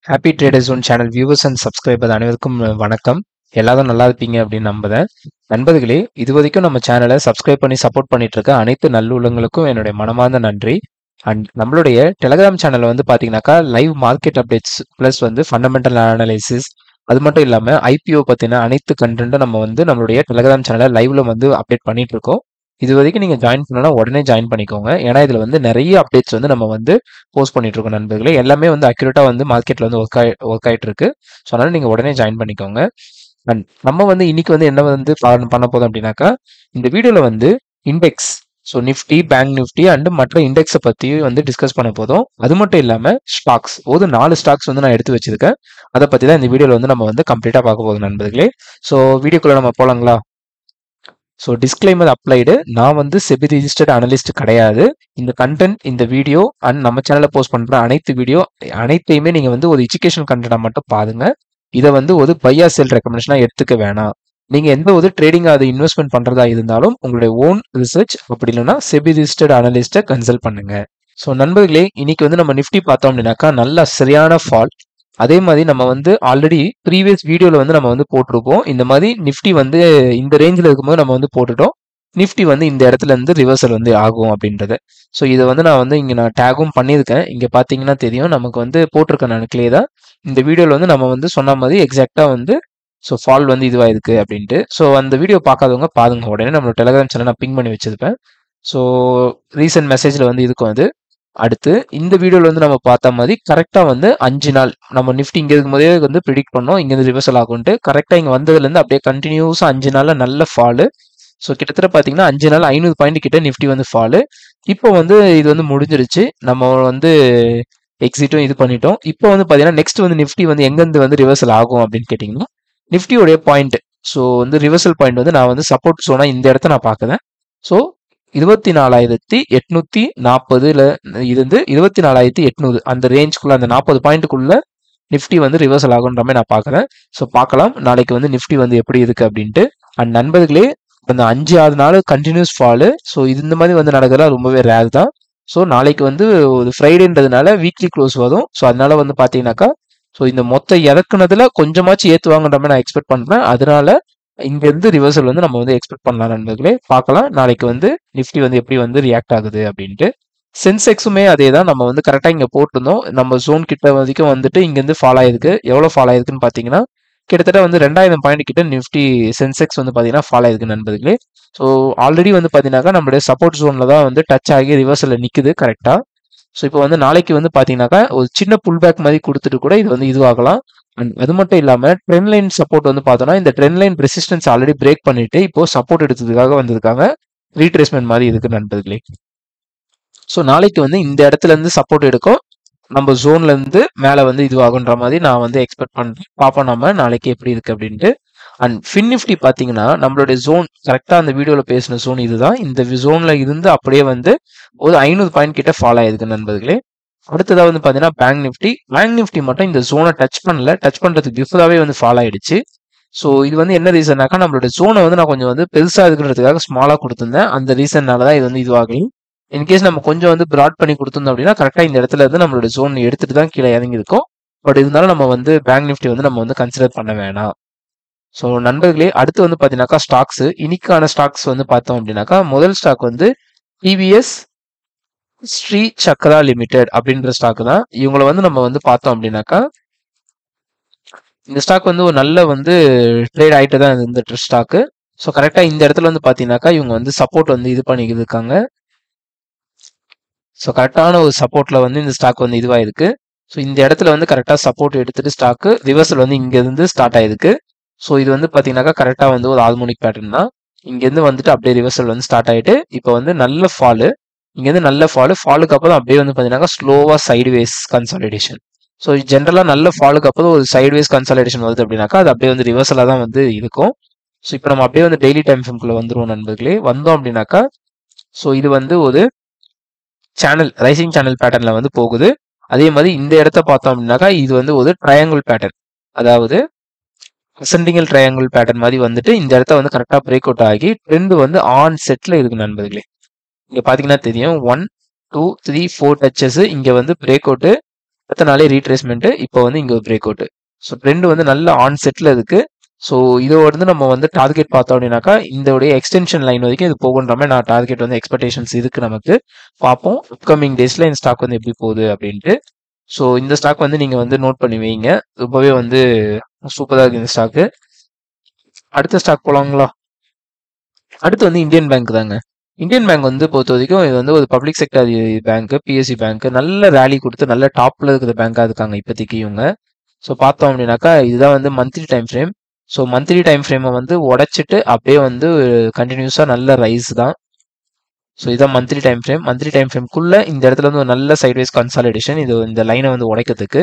Happy traders one channel viewers and subscriber அனைவருக்கும் வணக்கம். எல்லாரும் நல்லா இருப்பீங்க அப்படின்னு நம்புறேன். நண்பர்களே, இதுவரைக்கும் நம்ம சேனலை சப்ஸ்கிரைப் பண்ணி சப்போர்ட் பண்ணிட்டு இருக்க அனைத்து நல்லுள்ளங்களுக்கும் என்னுடைய மனமார்ந்த நன்றி. அண்ட் நம்மளுடைய டெலகிராம் சேனல்ல வந்து பாத்தீங்கன்னாக்கா லைவ் மார்க்கெட் அப்டேட்ஸ் பிளஸ் வந்து ஃபண்டமெண்டல் அனாலிசிஸ், அது மட்டும் இல்லாம ஐபிஓ பத்தின அனைத்து கண்டென்ட்டும் நம்ம வந்து நம்மளுடைய டெலகிராம் சேனல்ல லைவ்ல வந்து அப்டேட் பண்ணிட்டு இருக்கோம். இது வரைக்கும் நீங்க ஜாயின் பண்ணனா உடனே ஜாயின் பண்ணிக்கோங்க. ஏன்னா இதுல வந்து நிறைய அப்டேட்ஸ் வந்து நம்ம வந்து போஸ்ட் பண்ணிட்டு இருக்கோம் நண்பர்களே. எல்லாமே வந்து அக்யூரேட்டா வந்து மார்க்கெட்ல வந்து ஒர்க் ஆயிட்டு இருக்கு. ஸோ அதனால நீங்க உடனே ஜாயின் பண்ணிக்கோங்க. அண்ட் நம்ம வந்து இன்னைக்கு வந்து என்ன வந்து பண்ண போதும் அப்படின்னாக்கா, இந்த வீடியோல வந்து index, so Nifty, bank Nifty and மற்ற இண்டெக்ஸை பத்தி வந்து டிஸ்கஸ் பண்ண போதும். அது மட்டும் இல்லாம ஸ்டாக்ஸ், ஒரு 4 ஸ்டாக்ஸ் வந்து நான் எடுத்து வச்சிருக்கேன். அதை பத்தி தான் இந்த வீடியோல வந்து நம்ம வந்து கம்ப்ளீட்டா பார்க்க போதும் நண்பர்களே. ஸோ வீடியோக்குள்ள நம்ம போலாங்களா? So disclaimer applied. நான் வந்து செபி ரிஜிஸ்டர்ட் அனலிஸ்ட் கிடையாது. இந்த கண்டென்ட், இந்த வீடியோ அண்ட் நம்ம சேனல்ல போஸ்ட் பண்ற அனைத்து வீடியோ அனைத்தையுமே நீங்க வந்து ஒரு எஜுகேஷன் கண்டென்ட்டா மட்டும் பாருங்க. இதை வந்து ஒரு பையா செல் ரெக்கமெண்டேஷனா எடுத்துக்க வேணாம். நீங்க எந்த ஒரு ட்ரேடிங் அதை இன்வெஸ்ட்மெண்ட் பண்றதா இருந்தாலும் உங்களுடைய ஓன் ரிசர்ச், அப்படி இல்லைன்னா செபி ரிஜிஸ்டர்ட் அனலிஸ்ட்டை கன்சல்ட் பண்ணுங்க. ஸோ நண்பர்களே, இன்னைக்கு வந்து நம்ம நிஃப்டி பார்த்தோம் அப்படின்னாக்கா நல்ல சரியான ஃபால். அதே மாதிரி நம்ம வந்து ஆல்ரெடி ப்ரீவியஸ் வீடியோல வந்து நம்ம வந்து போட்டிருப்போம். இந்த மாதிரி நிஃப்டி வந்து இந்த ரேஞ்சில் இருக்கும்போது நம்ம வந்து போட்டுட்டோம். நிஃப்டி வந்து இந்த இடத்துல இருந்து ரிவர்சல் வந்து ஆகும் அப்படின்றது. ஸோ இதை வந்து நான் டேகும் பண்ணியிருக்கேன். இங்க பாத்தீங்கன்னா தெரியும், நமக்கு வந்து போட்டிருக்கேன் நான் கிளியரா. இந்த வீடியோல வந்து நம்ம வந்து சொன்ன மாதிரி எக்ஸாக்டா வந்து ஸோ ஃபால் வந்து இதுவாயிருக்கு அப்படின்ட்டு. ஸோ அந்த வீடியோ பார்க்காதவங்க பாருங்க. உடனே நம்மளோட டெலிகிராம் சேனல் நான் பிங் பண்ணி வச்சிருப்பேன். ஸோ ரீசெண்ட் மெசேஜ்ல வந்து இருக்கும் அது. அடுத்து இந்த வீடியோல வந்து நம்ம பார்த்த மாதிரி கரெக்டா வந்து 5 நாள் நம்ம நிஃப்டி இங்க இருக்கும் போதே வந்து ப்ரிடிக்ட் பண்ணோம் இங்க இருந்து ரிவர்சல் ஆகும்ட்டு. கரெக்டா இங்க வந்ததுல இருந்து அப்படியே கண்டினியூஸா 5 நாள்ல நல்ல ஃபாலு. ஸோ கிட்டத்தட்ட பாத்தீங்கன்னா 5 நாள் 500 பாயிண்ட் கிட்ட நிஃப்டி வந்து ஃபாலு. இப்போ வந்து இது வந்து முடிஞ்சிருச்சு. நம்ம வந்து எக்ஸிட்டும் இது பண்ணிட்டோம். இப்போ வந்து பாத்தீங்கன்னா நெக்ஸ்ட் வந்து நிஃப்டி வந்து எங்க இருந்து வந்து ரிவர்சல் ஆகும் அப்படின்னு கேட்டீங்கன்னா, நிஃப்டியோடைய பாயிண்ட், ஸோ வந்து ரிவர்சல் பாயிண்ட் வந்து நான் வந்து சப்போர்ட் சோனா இந்த இடத்த நான் பாக்குறேன். ஸோ 24,840 இருந்து 24,800 அந்த ரேஞ்சுக்குள்ள, அந்த 40 பாயிண்ட்டுக்குள்ள நிஃப்டி வந்து ரிவர்சல் ஆகுன்ற மாதிரி நான் பாக்குறேன். ஸோ பார்க்கலாம் நாளைக்கு வந்து நிஃப்டி வந்து எப்படி இருக்கு அப்படின்ட்டு. அண்ட் நண்பர்களே, அந்த 5-6 நாள் கண்டினியூஸ் ஃபாலு. ஸோ இந்த மாதிரி வந்து நடக்கிறதா ரொம்பவே ரேர் தான். ஸோ நாளைக்கு வந்து ஒரு ஃப்ரைடேன்றதுனால வீக்லி க்ளோஸ் வரும். ஸோ அதனால வந்து பாத்தீங்கன்னாக்கா, ஸோ இந்த மொத்த இறக்குனதுல கொஞ்சமாச்சும் ஏத்துவாங்கன்ற மாதிரி நான் எக்ஸ்பெக்ட் பண்றேன். அதனால இங்க இருந்து ரிவர்சல் வந்து நம்ம வந்து எக்ஸ்பெக்ட் பண்ணலாம் நண்பர்களே. பார்க்கலாம் நாளைக்கு வந்து நிஃப்டி வந்து எப்படி வந்து ரியாக்ட் ஆகுது அப்படின்ட்டு. சென்செக்ஸுமே அதே தான். நம்ம வந்து கரெக்டா இங்க போட்டிருந்தோம். நம்ம ஜோன் கிட்ட வரைக்கும் வந்துட்டு இங்க இருந்து ஃபால் ஆயிருக்கு. எவ்வளவு ஃபால் ஆயிருக்குன்னு பாத்தீங்கன்னா, கிட்டத்தட்ட வந்து 2000 பாயிண்ட் கிட்ட நிஃப்டி சென்செக்ஸ் வந்து பாத்தீங்கன்னா ஃபால் ஆயிருக்கு நண்பர்களே. ஸோ ஆல்ரெடி வந்து பாத்தீங்கன்னாக்கா நம்மளுடைய சப்போர்ட் ஜோன்ல தான் வந்து டச் ஆகி ரிவர்சல்ல நிக்குது கரெக்டா. ஸோ இப்போ வந்து நாளைக்கு வந்து பாத்தீங்கன்னாக்கா ஒரு சின்ன புல் பேக் மாதிரி கொடுத்துட்டு கூட இது வந்து இதுவாகலாம். அண்ட் அது மட்டும் இல்லாம ட்ரெண்ட் லைன் சப்போர்ட் வந்து பார்த்தோம்னா, இந்த trend line resistance already break பண்ணிட்டு இப்போ சப்போர்ட் எடுத்ததுக்காக வந்திருக்காங்க. ரீட்ரேஸ்மெண்ட் மாதிரி இருக்கு நண்பர்களே. ஸோ நாளைக்கு வந்து இந்த இடத்துல இருந்து சப்போர்ட் எடுக்கும். நம்ம ஜோன்ல இருந்து மேல வந்து இதுவாகுன்ற மாதிரி நான் வந்து எக்ஸ்பெக்ட் பண்றேன். பார்ப்போம் நம்ம நாளைக்கு எப்படி இருக்கு அப்படின்ட்டு. அண்ட் ஃபின் நிஃப்டி பாத்தீங்கன்னா நம்மளுடைய ஜோன் கரெக்டா அந்த வீடியோல பேசின ஜோன் இதுதான். இந்த ஜோன்ல இருந்து அப்படியே வந்து ஒரு 500 பாயிண்ட் கிட்ட ஃபாலோ ஆயிருக்கு நண்பர்களே. அடுத்ததா வந்து பாத்தீங்கன்னா பேங்க் நிஃப்டி மட்டும் இந்த ஜோனை டச் பண்ணல. டச் பண்றதுக்கு பிஃபோராவே வந்து ஃபாலோ ஆயிடுச்சு. ஸோ இது வந்து என்ன ரீசன்னாக்கா, நம்மளோட ஜோனை வந்து நான் கொஞ்சம் வந்து பெருசா இருக்கிறதுக்காக ஸ்மாலா கொடுத்திருந்தேன். அந்த ரீசன்னால தான் இது வந்து இதுவாகலையும். இன்கேஸ் நம்ம கொஞ்சம் வந்து ப்ராட் பண்ணி கொடுத்திருந்தோம் அப்படின்னா கரெக்டா இந்த இடத்துல இருந்து நம்மளோட ஜோன் எடுத்துட்டு தான் கீழே இறங்கி இருக்கும். பட் இருந்தாலும் நம்ம வந்து பேங்க் நிஃப்டி வந்து நம்ம வந்து கன்சிடர் பண்ண வேணாம். ஸோ நண்பர்களே, அடுத்து வந்து பாத்தீங்கன்னாக்கா ஸ்டாக்ஸ், இன்னைக்கான ஸ்டாக்ஸ் வந்து பார்த்தோம் அப்படின்னாக்கா, முதல் ஸ்டாக் வந்து டிவிஎஸ் ஸ்ரீ சக்ரா லிமிடெட் அப்படின்ற ஸ்டாக் தான். இவங்களை வந்து நம்ம வந்து பார்த்தோம் அப்படின்னாக்கா, இந்த ஸ்டாக் வந்து ஒரு நல்ல வந்து ட்ரேட் ஆயிட்டு தான் இருந்துட்டு ஸ்டாக்கு. ஸோ கரெக்டா இந்த இடத்துல வந்து பாத்தீங்கன்னாக்கா இவங்க வந்து சப்போர்ட் வந்து இது பண்ணிக்கிட்டு இருக்காங்க. ஸோ கரெக்டான ஒரு சப்போர்ட்ல வந்து இந்த ஸ்டாக் வந்து இதுவாயிருக்கு. ஸோ இந்த இடத்துல வந்து கரெக்டா சப்போர்ட் எடுத்துட்டு ஸ்டாக்கு ரிவர்சல் வந்து இங்க இருந்து ஸ்டார்ட் ஆயிருக்கு. ஸோ இது வந்து பாத்தீங்கன்னாக்கா கரெக்டா வந்து ஒரு ஹார்மோனிக் பேட்டர்ன் தான். இங்க இருந்து வந்துட்டு அப்படியே ரிவர்சல் வந்து ஸ்டார்ட் ஆயிட்டு இப்போ வந்து நல்ல ஃபாலு. இங்க இருந்து நல்ல ஃபாலுக்கு அப்புறம் அப்படியே வந்து பாத்தீங்கன்னா ஸ்லோவா சைடுவேஸ் கன்சாலிடேஷன். ஸோ ஜென்ரலா நல்ல ஃபாலுக்கு அப்புறம் ஒரு சைடுவேஸ் கன்சாலிடேஷன் வருது அப்படின்னாக்கா அது அப்படியே வந்து ரிவர்சலா தான் வந்து இருக்கும். ஸோ இப்போ நம்ம அப்படியே வந்து டெய்லி டைம் ஃப்ரேம்குள்ள வந்துருவோம் நண்பர்களே. வந்தோம் அப்படின்னாக்கா, ஸோ இது வந்து ஒரு சேனல், ரைசிங் சேனல் பேட்டர்ன்ல வந்து போகுது. அதே மாதிரி இந்த இடத்த பார்த்தோம் அப்படின்னாக்கா இது வந்து ஒரு ட்ரையாங்கிள் பேட்டர்ன், அதாவது அசெண்டிங்கல் ட்ரையாங்கிள் பேட்டர்ன் மாதிரி வந்துட்டு இந்த இடத்த வந்து கரெக்டா பிரேக் அவுட் ஆகி ட்ரெண்ட் வந்து ஆன் செட்ல இருக்கு நண்பர்களே. இங்க பாத்தீங்கன்னா தெரியும் 1 2 3 4 டச்சஸ் இங்க வந்து பிரேக் அவுட் அடுத்த நாளே ரீட்ரேஸ்மெண்ட். இப்போ வந்து இங்க ஒரு பிரேக் அவுட். ஸோ ட்ரெண்ட் வந்து நல்ல ஆன் செட்ல இருக்கு. ஸோ இதை வந்து நம்ம வந்து டார்கெட் பார்த்தோம் அப்படின்னாக்கா இந்த எக்ஸ்டென்ஷன் லைன் வரைக்கும் இது போகுன்ற மாதிரி நான் டார்கெட் வந்து எக்ஸ்பெக்டேஷன்ஸ் இருக்கு நமக்கு. பார்ப்போம் அப்கமிங் டேஸ்ல இந்த ஸ்டாக் வந்து எப்படி போகுது அப்படின்ட்டு. ஸோ இந்த ஸ்டாக் வந்து நீங்க வந்து நோட் பண்ணி வைங்க. ரொம்பவே வந்து சூப்பரா இருக்கு இந்த ஸ்டாக்கு. அடுத்த ஸ்டாக் போலாங்களா? அடுத்து வந்து இந்தியன் பேங்க் தாங்க. இந்தியன் பேங்க் வந்து பொறுத்த வரைக்கும் இது வந்து ஒரு public sector bank, BSc bank. நல்ல ரேலி கொடுத்து நல்ல டாப்ல இருக்கிற பேங்காக இருக்காங்க இப்போதைக்கு இவங்க. ஸோ பார்த்தோம் அப்படின்னாக்கா இதுதான் வந்து monthly time frame. So monthly time ஃப்ரேமை வந்து உடைச்சிட்டு அப்படியே வந்து கண்டினியூஸாக நல்ல ரைஸ் தான். ஸோ இதான் monthly time frame. Monthly time ஃப்ரேம்குள்ள இந்த இடத்துல வந்து ஒரு நல்ல சைட்வைஸ் கன்சாலிடேஷன். இது இந்த லைனை வந்து உடைக்கிறதுக்கு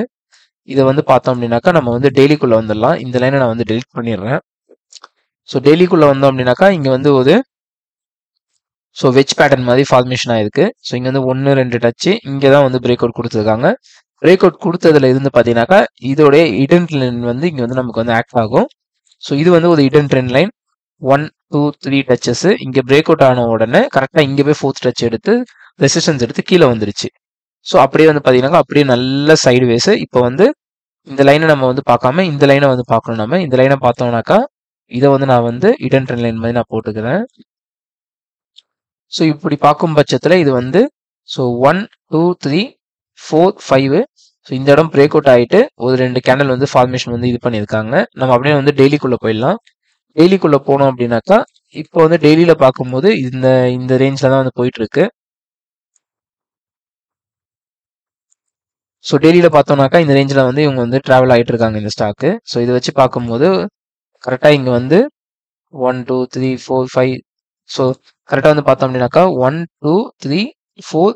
இதை வந்து பார்த்தோம் அப்படின்னாக்கா நம்ம வந்து டெய்லிக்குள்ள வந்துடலாம். இந்த லைனை நான் வந்து டெலிட் பண்ணிடுறேன். ஸோ டெய்லிக்குள்ள வந்தோம் அப்படின்னாக்கா இங்க வந்து ஒரு வெஜ் பேட்டர்ன் மாதிரி ஃபார்மேஷன் ஆயிருக்கு. ஸோ இங்க வந்து 1 2 டச்சு இங்கே தான் வந்து பிரேக் அவுட் கொடுத்துருக்காங்க. பிரேக் அவுட் கொடுத்ததுல இருந்து பார்த்தீங்கன்னாக்கா இதோடைய இடன் லைன் வந்து இங்க வந்து நமக்கு வந்து ஆக்ட் ஆகும். ஸோ இது வந்து ஒரு இடன் ட்ரெண்ட் லைன். 1 2 3 டச்சஸ் இங்க பிரேக் அவுட் ஆன உடனே கரெக்டா இங்க போய் 4th டச் எடுத்து ரெசிஸ்டன்ஸ் எடுத்து கீழே வந்துருச்சு. ஸோ அப்படியே வந்து பாத்தீங்கன்னா அப்படியே நல்ல சைடு வேஸ். இப்போ வந்து இந்த லைனை நம்ம வந்து பார்க்காம இந்த லைனை வந்து பார்க்கணும். நம்ம இந்த லைனை பார்த்தோம்னாக்கா இதை வந்து நான் வந்து இடன் ட்ரெண்ட் லைன் மாதிரி நான் போட்டுக்கிறேன். ஸோ இப்படி பார்க்கும் பட்சத்தில் இது வந்து 1 2 3 4 5. ஸோ இந்த இடம் பிரேக் அவுட் ஆகிட்டு ஒரு 2 கேண்டல் வந்து ஃபார்மேஷன் வந்து இது பண்ணியிருக்காங்க. நம்ம அப்படியே வந்து டெய்லிக்குள்ள போயிடலாம். டெய்லிக்குள்ள போனோம் அப்படின்னாக்கா இப்போ வந்து டெய்லியில பார்க்கும்போது இந்த இந்த ரேஞ்சில் தான் வந்து போயிட்டு இருக்கு. ஸோ டெய்லியில பார்த்தோம்னாக்கா இந்த ரேஞ்சில் வந்து இவங்க வந்து டிராவல் ஆகிட்டு இருக்காங்க இந்த ஸ்டாக்கு. ஸோ இதை வச்சு பார்க்கும்போது கரெக்டாக இங்கே வந்து 1 2 3 4 5. ஸோ கரெக்டாக வந்து பார்த்தோம் அப்படின்னாக்கா 1 2 3 4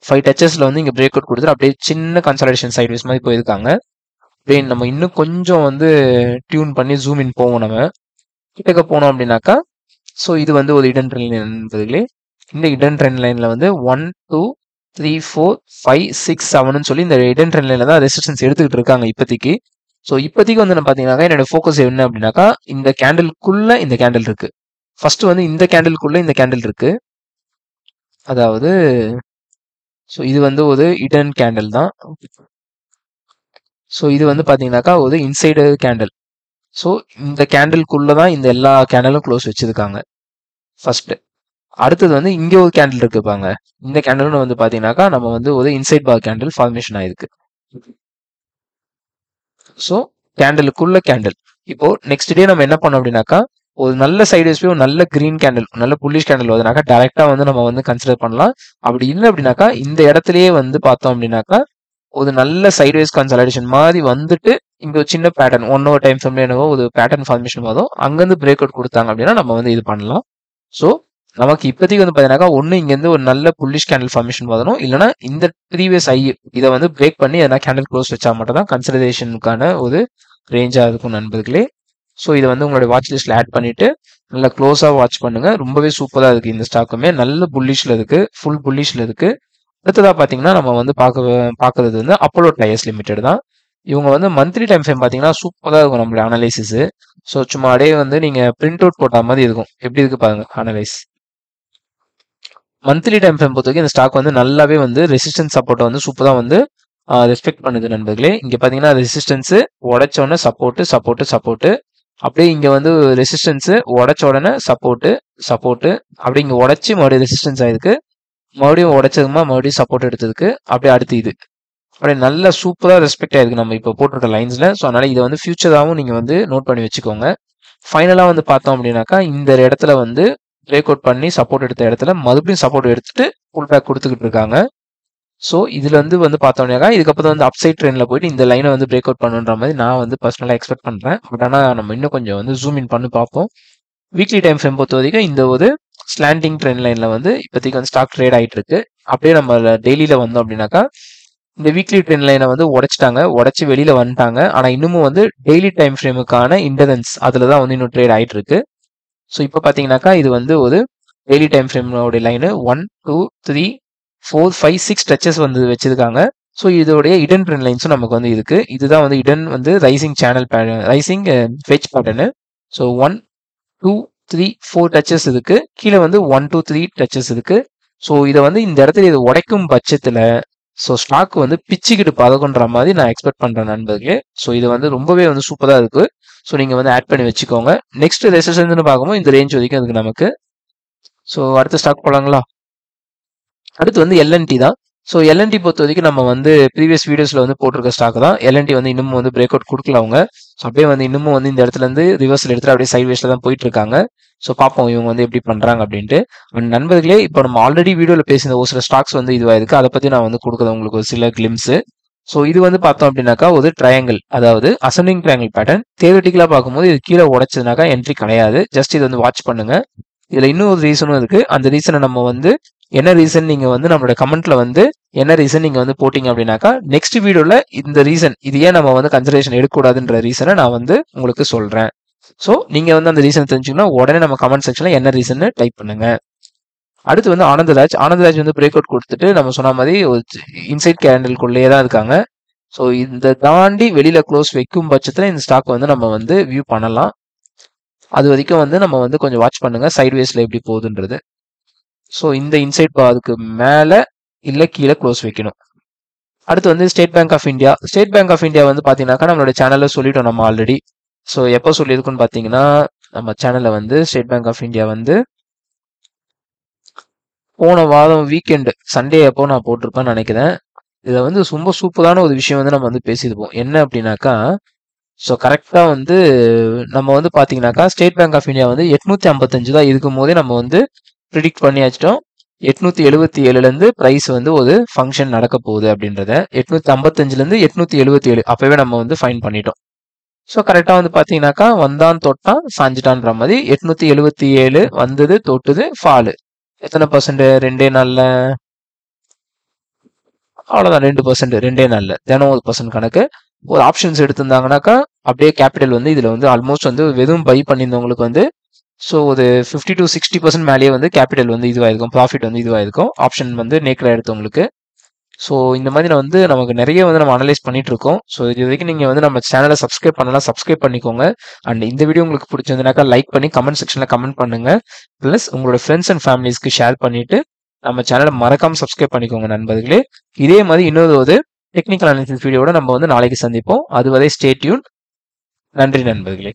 5 டச்சஸ்ல வந்து இங்கே பிரேக் அவுட் கொடுத்துட்டு அப்படியே சின்ன கன்சாலிடேஷன் சைட்வேஸ் மாதிரி போயிருக்காங்க. அப்படியே நம்ம இன்னும் கொஞ்சம் வந்து டியூன் பண்ணி ஜூம் இன் போவோம். நம்ம கிட்டக்க போனோம் அப்படின்னாக்கா ஸோ இது வந்து ஒரு இடன் ட்ரெண்ட் லைன் என்பதுலே இந்த இடன் ட்ரெண்ட் லைன்ல வந்து 1 2 3 4 5 6 7ன்னு சொல்லி இந்த இடன் ட்ரெண்ட் லைன்ல தான் ரெசிஸ்டன்ஸ் எடுத்துக்கிட்டு இருக்காங்க இப்போதைக்கு. ஸோ இப்போதைக்கு வந்து நான் பார்த்தீங்கன்னாக்கா என்னோட ஃபோக்கஸ் என்ன அப்படின்னாக்கா இந்த கேண்டிலுக்குள்ள இந்த கேண்டில் இருக்கு. ஃபர்ஸ்ட் வந்து இந்த கேண்டிலுக்குள்ள இந்த கேண்டில் இருக்கு. அதாவது இது வந்து ஒரு இடன் கேண்டில் தான். ஸோ இது வந்து பார்த்தீங்கன்னாக்கா ஒரு இன்சைடு கேண்டில். ஸோ இந்த கேண்டிலுக்குள்ள தான் இந்த எல்லா கேண்டலும் க்ளோஸ் வச்சிருக்காங்க ஃபர்ஸ்ட். அடுத்தது வந்து இங்கே ஒரு கேண்டில் இருக்கு பாங்க. இந்த கேண்டில்னு வந்து பார்த்தீங்கன்னாக்கா நம்ம வந்து ஒரு இன்சைட் பார் கேண்டில் ஃபார்மேஷன் ஆயிருக்கு. ஸோ கேண்டிலுக்குள்ள கேண்டில். இப்போ நெக்ஸ்ட் டே நம்ம என்ன பண்ணோம் அப்படின்னாக்கா ஒரு நல்ல சைட்வேஸ் போய் ஒரு நல்ல கிரீன் கேண்டில் நல்ல புல்லிஷ் கேண்டில் வருதுனாக்கா டைரக்டா வந்து நம்ம வந்து கன்சிடர் பண்ணலாம். அப்படி இல்லை அப்படின்னாக்கா இந்த இடத்துலயே வந்து பார்த்தோம் அப்படின்னாக்கா ஒரு நல்ல சைட்வேஸ் கன்சாலிடேஷன் மாதிரி வந்துட்டு இங்க ஒரு சின்ன பேட்டர்ன் 1 hour டைம் ஃப்ரேம்ல என்னவோ ஒரு பேட்டர்ன் ஃபார்மேஷன் வரும். அங்கிருந்து பிரேக் அவுட் கொடுத்தாங்க அப்படின்னா நம்ம வந்து இது பண்ணலாம். ஸோ நமக்கு இப்போதைக்கு வந்து பார்த்தீங்கன்னாக்கா ஒன்று இங்கேருந்து ஒரு நல்ல புல்லிஷ் கேண்டில் ஃபார்மேஷன் வரணும். இல்லைனா இந்த ப்ரீவியஸ் ஐ இதை வந்து பிரேக் பண்ணி எதனா கேண்டில் க்ளோஸ் வச்சா மட்டும் தான் கன்சிடரேஷனுக்கான ஒரு ரேஞ்சாக இருக்கும் நண்பர்களே. ஸோ இதை வந்து உங்களுடைய வாட்ச் லிஸ்ட்ல ஆட் பண்ணிட்டு நல்லா க்ளோஸாக வாட்ச் பண்ணுங்க. ரொம்பவே சூப்பராக இருக்கு இந்த ஸ்டாக்குமே. நல்ல புல்லிஷ்ல இருக்கு, ஃபுல் புல்லிஷ்ல இருக்கு. அடுத்ததாக பார்த்தீங்கன்னா நம்ம வந்து பார்க்கறது வந்து அப்போலோ டயர்ஸ் லிமிடெட் தான். இவங்க வந்து மந்த்லி டைம் ஃப்ரேம் பார்த்தீங்கன்னா சூப்பராக இருக்கும் நம்மளுடைய அனலைசிஸ். ஸோ சும்மா அப்படியே வந்து நீங்க பிரிண்ட் அவுட் போட்ட மாதிரி இருக்கும். எப்படி இருக்கு பாருங்க அனலைஸ். மந்த்லி டைம் ஃப்ரேம் பொறுத்த வரைக்கும் இந்த ஸ்டாக் வந்து நல்லாவே வந்து ரெசிஸ்டன்ஸ் சப்போர்ட்டை வந்து சூப்பராக வந்து ரெஸ்பெக்ட் பண்ணுது நண்பர்களே. இங்க பாத்தீங்கன்னா ரெசிஸ்டன்ஸ் உடைச்ச உடனே சப்போர்ட்டு அப்படியே இங்க வந்து ரெசிஸ்டன்ஸ் உடைச்ச உடனே சப்போர்ட்டு அப்படியே இங்க உடைச்சு மறுபடியும் ரெசிஸ்டன்ஸ் ஆயிருக்கு. மறுபடியும் உடைச்சதுமா மறுபடியும் சப்போர்ட் எடுத்ததுக்கு அப்படியே அடுத்து இது அப்படியே நல்லா சூப்பரா ரெஸ்பெக்ட் ஆயிருக்கு நம்ம இப்போ போட்டுருக்க லைன்ஸ்ல. ஸோ அதனால இதை வந்து ஃபியூச்சராகவும் நீங்க வந்து நோட் பண்ணி வச்சுக்கோங்க. ஃபைனலா வந்து பார்த்தோம் அப்படின்னாக்கா இந்த இடத்துல வந்து பிரேக் அவுட் பண்ணி சப்போர்ட் எடுத்த இடத்துல மறுபடியும் சப்போர்ட் எடுத்துட்டு புல் பேக் கொடுத்துக்கிட்டு இருக்காங்க. ஸோ இதுல வந்து பார்த்தோம்னாக்கா இதுக்கப்புறம் வந்து அப்சைட் ட்ரெயின்ல போயிட்டு இந்த லைனை வந்து பிரேக் அவுட் பண்ணுன்ற மாதிரி நான் வந்து பர்சனலாக எக்ஸ்பெக்ட் பண்றேன். பட் ஆனால் நம்ம இன்னும் கொஞ்சம் வந்து ஜூம் இன் பண்ணி பார்ப்போம். வீக்லி டைம் ஃப்ரேம் பொறுத்த வரைக்கும் இந்த ஒரு ஸ்லாண்டிங் ட்ரெண்ட் லைன்ல வந்து இப்போதைக்கு வந்து ஸ்டாக் ட்ரேட் ஆகிட்டு இருக்கு. அப்படியே நம்ம டெய்லியில வந்தோம் அப்படின்னாக்கா இந்த வீக்லி ட்ரெண்ட் லைனை வந்து உடைச்சு வெளியில வந்துட்டாங்க. ஆனா இன்னமும் வந்து டெய்லி டைம் ஃப்ரேமுக்கான இண்டரன்ஸ் அதுல தான் வந்து இன்னும் ட்ரேட் ஆயிட்டு இருக்கு. ஸோ இப்போ பாத்தீங்கன்னாக்கா இது வந்து ஒரு டெய்லி டைம் ஃப்ரேமோட லைனு 1 2 3 4 5 6 டச்சஸ் வந்து வச்சிருக்காங்க. ஸோ இதோடைய இடன் ட்ரெண்ட் லைன்ஸும் நமக்கு வந்து இருக்கு. இதுதான் வந்து இடன் வந்து rising channel pattern, rising wedge pattern. So 1 2 3 4 touches இருக்கு. கீழே வந்து 1 2 3 டச்சஸ் இருக்கு. ஸோ இதை வந்து இந்த இடத்துல இது உடைக்கும் பட்சத்துல ஸோ ஸ்டாக் வந்து பிச்சுக்கிட்டு பதக்குன்ற மாதிரி நான் எக்ஸ்பெக்ட் பண்றேன் நண்பர்களே. ஸோ இது வந்து ரொம்பவே வந்து சூப்பரா இருக்கு. ஸோ நீங்க வந்து ஆட் பண்ணி வச்சுக்கோங்க. நெக்ஸ்ட் ரெசிஸ்டன்ஸ்னு பார்க்கும்போது இந்த ரேஞ்ச் வரைக்கும் இருக்கு நமக்கு. ஸோ அடுத்த ஸ்டாக் போலாங்களா? அடுத்து வந்து எல்என்டி தான். ஸோ எல்என்டி பொறுத்த வரைக்கும் நம்ம வந்து ப்ரீவியஸ் வீடியோஸ்ல வந்து போட்டிருக்க ஸ்டாக் தான். எல்என்டி வந்து இன்னமும் வந்து பிரேக் அவுட் கொடுக்கல அவங்க. ஸோ அப்படியே வந்து இன்னமும் வந்து இந்த இடத்துல இருந்து ரிவர்சல் எடுத்துட்டு அப்படியே சைட் வேஸ்ல தான் போயிட்டு இருக்காங்க. ஸோ பார்ப்போம் இவங்க வந்து எப்படி பண்றாங்க அப்படின்ட்டு. நண்பர்களே, இப்போ நம்ம ஆல்ரெடி வீடியோல பேசின ஒரு சில ஸ்டாக்ஸ் வந்து இதுவாயிருக்கு. அதை பத்தி நான் வந்து கொடுக்குறேன் உங்களுக்கு ஒரு சில கிளிம்ஸ். ஸோ இது வந்து பார்த்தோம் அப்படின்னாக்கா ஒரு ட்ரையாங்கிள், அதாவது அசெண்டிங் ட்ரையாங்கிள் பேட்டர்ன். தியரிட்டிக்கலா பார்க்கும்போது இது கீழே உடைச்சதுனாக்கா என்ட்ரி கிடையாது. ஜஸ்ட் இது வந்து வாட்ச் பண்ணுங்க. இதுல இன்னும் ஒரு ரீசனும் இருக்கு. அந்த ரீசனை நம்ம வந்து என்ன ரீசன் நீங்க வந்து நம்மளோட கமெண்ட்ல வந்து என்ன ரீசன் நீங்க வந்து போட்டீங்க அப்படின்னாக்கா நெக்ஸ்ட் வீடியோல இந்த ரீசன் இது ஏன் நம்ம வந்து கன்சிடரேஷன் எடுக்கக்கூடாதுன்ற ரீசனை நான் வந்து உங்களுக்கு சொல்றேன். ஸோ நீங்க வந்து அந்த ரீசன் தெரிஞ்சுக்கணும், உடனே நம்ம கமெண்ட் செக்ஷன்ல என்ன ரீசன் டைப் பண்ணுங்க. அடுத்து வந்து ஆனந்தராஜ் வந்து பிரேக் அவுட் கொடுத்துட்டு நம்ம சொன்ன மாதிரி ஒரு இன்சைட் கேண்டலுக்குள்ளேயே தான் இருக்காங்க. ஸோ இந்த தாண்டி வெளியில க்ளோஸ் வைக்கும் பட்சத்துல இந்த ஸ்டாக் வந்து நம்ம வந்து வியூ பண்ணலாம். அது வரைக்கும் வந்து நம்ம வந்து கொஞ்சம் வாட்ச் பண்ணுங்க சைட்வேஸ்ல எப்படி போகுதுன்றது. ஸோ இந்த இன்சைட் அதுக்கு மேல இல்ல கீழே க்ளோஸ் வைக்கணும். அடுத்து வந்து State Bank of India. State Bank of India வந்து பாத்தீங்கன்னாக்கா நம்மளோட சேனல்ல சொல்லிட்டோம் நம்ம ஆல்ரெடி. ஸோ எப்போ சொல்லியிருக்குன்னு பாத்தீங்கன்னா நம்ம சேனல்ல வந்து ஸ்டேட் பேங்க் ஆஃப் இந்தியா வந்து போன வாரம் வீக்கெண்டு சண்டே அப்போ நான் போட்டிருப்பேன்னு நினைக்கிறேன். இதை வந்து ரொம்ப சூப்பரான ஒரு விஷயம் வந்து நம்ம வந்து பேசியிருப்போம். என்ன அப்படின்னாக்கா ஸோ கரெக்டாக வந்து நம்ம வந்து பார்த்தீங்கன்னாக்கா ஸ்டேட் பேங்க் ஆஃப் இந்தியா வந்து 855 தான் இருக்கும் போதே நம்ம வந்து ப்ரிடிக்ட் பண்ணி வச்சிட்டோம். 877லேருந்து ப்ரைஸ் வந்து ஒரு ஃபங்க்ஷன் நடக்க போகுது அப்படின்றத 855லேருந்து 877 அப்பவே நம்ம வந்து ஃபைன் பண்ணிட்டோம். ஸோ கரெக்டாக வந்து பார்த்தீங்கன்னாக்கா வந்தான் தொட்டான் சாஞ்சிட்டான்ற மாதிரி 877 வந்தது தொட்டுது ஃபாலு. எத்தனை பர்சன்ட்? 2 நாள்ல அவ்வளோதான். 2% 2 நாள்ல தினம் 1% கணக்கு. ஒரு ஆப்ஷன்ஸ் எடுத்திருந்தாங்கன்னாக்கா அப்படியே கேபிட்டல் வந்து இதுல வந்து ஆல்மோஸ்ட் வந்து வெறும் பை பண்ணியிருந்தவங்களுக்கு வந்து ஸோ ஒரு 50 to 60% மேலேயே வந்து கேபிட்டல் வந்து இதுவாயிருக்கும், ப்ராஃபிட் வந்து இதுவாயிருக்கும் ஆப்ஷன் வந்து நேக்கில் எடுத்தவங்களுக்கு. ஸோ இந்த மாதிரி நான் வந்து நமக்கு நிறைய வந்து நம்ம அனலைஸ் பண்ணிட்டு இருக்கோம். ஸோ இது வரைக்கும் நீங்க வந்து நம்ம சேனலை சப்ஸ்கிரைப் பண்ணலாம், சப்ஸ்கிரைப் பண்ணிக்கோங்க. அண்ட் இந்த வீடியோ உங்களுக்கு பிடிச்சிருந்தனாக்கா லைக் பண்ணி கமெண்ட் செக்ஷன்ல கமெண்ட் பண்ணுங்க. பிளஸ் உங்களோட ஃப்ரெண்ட்ஸ் அண்ட் ஃபேமிலிஸ்க்கு ஷேர் பண்ணிட்டு நம்ம சேனலை மறக்காம சப்ஸ்கிரைப் பண்ணிக்கோங்க நண்பர்களே. இதே மாதிரி இன்னொரு ஒரு டெக்னிக்கல் அனாலிசிஸ் வீடியோட நம்ம வந்து நாளைக்கு சந்திப்போம். அதுவரை ஸ்டே டியூன். நன்றி நண்பர்களே.